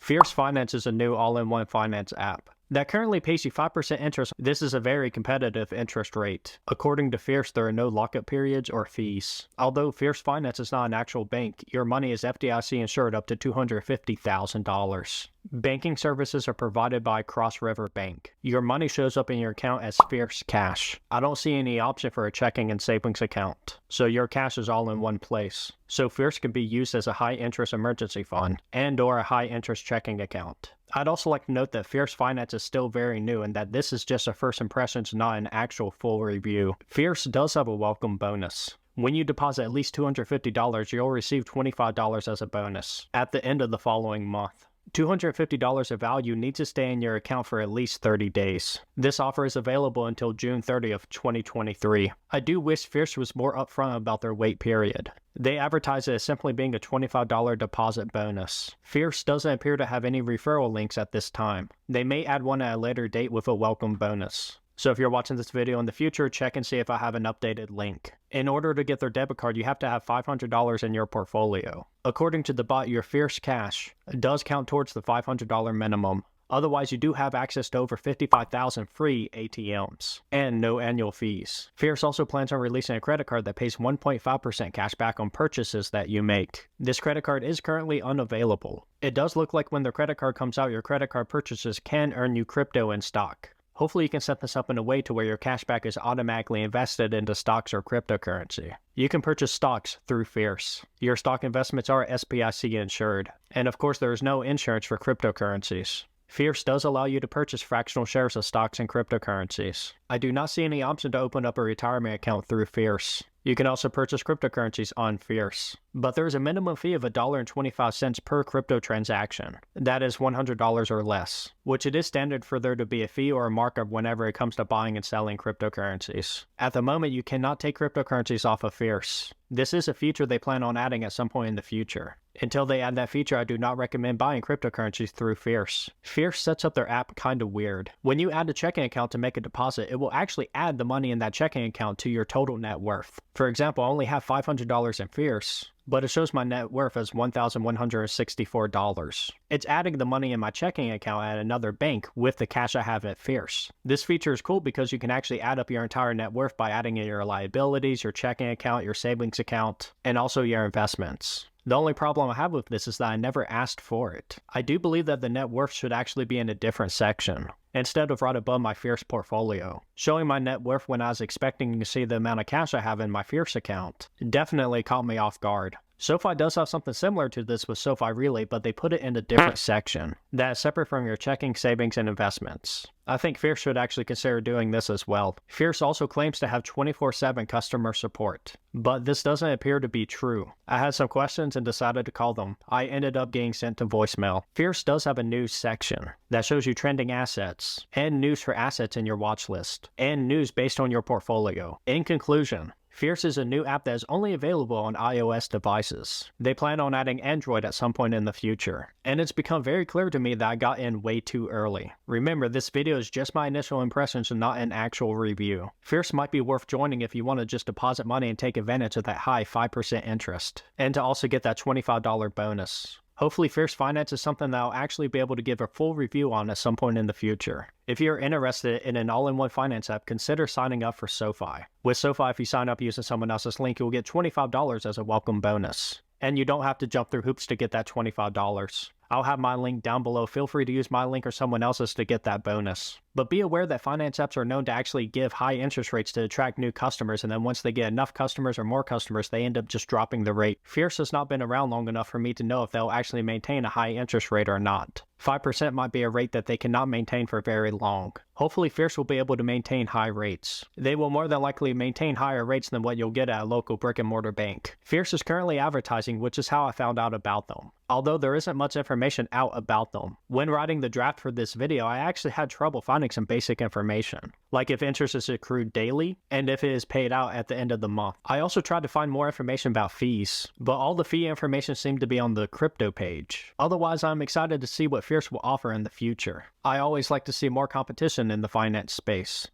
Fierce Finance is a new all-in-one finance app that currently pays you 5% interest. This is a very competitive interest rate. According to Fierce, there are no lockup periods or fees. Although Fierce Finance is not an actual bank, your money is FDIC insured up to $250,000. Banking services are provided by Cross River Bank. Your money shows up in your account as Fierce Cash. I don't see any option for a checking and savings account, so your cash is all in one place. So Fierce can be used as a high-interest emergency fund and/or a high-interest checking account. I'd also like to note that Fierce Finance is still very new and that this is just a first impressions, not an actual full review. Fierce does have a welcome bonus. When you deposit at least $250, you'll receive $25 as a bonus at the end of the following month. $250 of value needs to stay in your account for at least 30 days. This offer is available until June 30th, 2023. I do wish Fierce was more upfront about their wait period. They advertise it as simply being a $25 deposit bonus. Fierce doesn't appear to have any referral links at this time. They may add one at a later date with a welcome bonus. So if you're watching this video in the future, check and see if I have an updated link. In order to get their debit card, you have to have $500 in your portfolio. According to the bot, your Fierce Cash does count towards the $500 minimum. Otherwise, you do have access to over 55,000 free ATMs and no annual fees. Fierce also plans on releasing a credit card that pays 1.5% cash back on purchases that you make. This credit card is currently unavailable. It does look like when the credit card comes out, your credit card purchases can earn you crypto in stock. Hopefully you can set this up in a way to where your cashback is automatically invested into stocks or cryptocurrency. You can purchase stocks through Fierce. Your stock investments are SPIC insured. And of course there is no insurance for cryptocurrencies. Fierce does allow you to purchase fractional shares of stocks and cryptocurrencies. I do not see any option to open up a retirement account through Fierce. You can also purchase cryptocurrencies on Fierce, but there is a minimum fee of $1.25 per crypto transaction. That is $100 or less, which it is standard for there to be a fee or a markup whenever it comes to buying and selling cryptocurrencies. At the moment, you cannot take cryptocurrencies off of Fierce. This is a feature they plan on adding at some point in the future. Until they add that feature, I do not recommend buying cryptocurrencies through Fierce. Fierce sets up their app kinda weird. When you add a checking account to make a deposit, it will actually add the money in that checking account to your total net worth. For example, I only have $500 in Fierce, but it shows my net worth as $1,164. It's adding the money in my checking account at another bank with the cash I have at Fierce. This feature is cool because you can actually add up your entire net worth by adding in your liabilities, your checking account, your savings account, and also your investments. The only problem I have with this is that I never asked for it. I do believe that the net worth should actually be in a different section, instead of right above my Fierce portfolio. Showing my net worth when I was expecting to see the amount of cash I have in my Fierce account definitely caught me off guard. SoFi does have something similar to this with SoFi Relay, but they put it in a different section that is separate from your checking, savings, and investments. I think Fierce should actually consider doing this as well. Fierce also claims to have 24/7 customer support, but this doesn't appear to be true. I had some questions and decided to call them. I ended up getting sent to voicemail. Fierce does have a news section that shows you trending assets and news for assets in your watch list and news based on your portfolio. In conclusion, Fierce is a new app that is only available on iOS devices. They plan on adding Android at some point in the future, and it's become very clear to me that I got in way too early. Remember, this video is just my initial impressions and not an actual review. Fierce might be worth joining if you want to just deposit money and take advantage of that high 5% interest, and to also get that $25 bonus. Hopefully Fierce Finance is something that I'll actually be able to give a full review on at some point in the future. If you're interested in an all-in-one finance app, consider signing up for SoFi. With SoFi, if you sign up using someone else's link, you'll get $25 as a welcome bonus. And you don't have to jump through hoops to get that $25. I'll have my link down below. Feel free to use my link or someone else's to get that bonus. But be aware that finance apps are known to actually give high interest rates to attract new customers, and then once they get enough customers or more customers, they end up just dropping the rate. Fierce has not been around long enough for me to know if they'll actually maintain a high interest rate or not. 5% might be a rate that they cannot maintain for very long. Hopefully Fierce will be able to maintain high rates. They will more than likely maintain higher rates than what you'll get at a local brick and mortar bank. Fierce is currently advertising, which is how I found out about them. Although there isn't much information out about them. When writing the draft for this video, I actually had trouble finding some basic information, like if interest is accrued daily and if it is paid out at the end of the month. I also tried to find more information about fees, but all the fee information seemed to be on the crypto page. Otherwise, I'm excited to see what Fierce will offer in the future. I always like to see more competition in the finance space.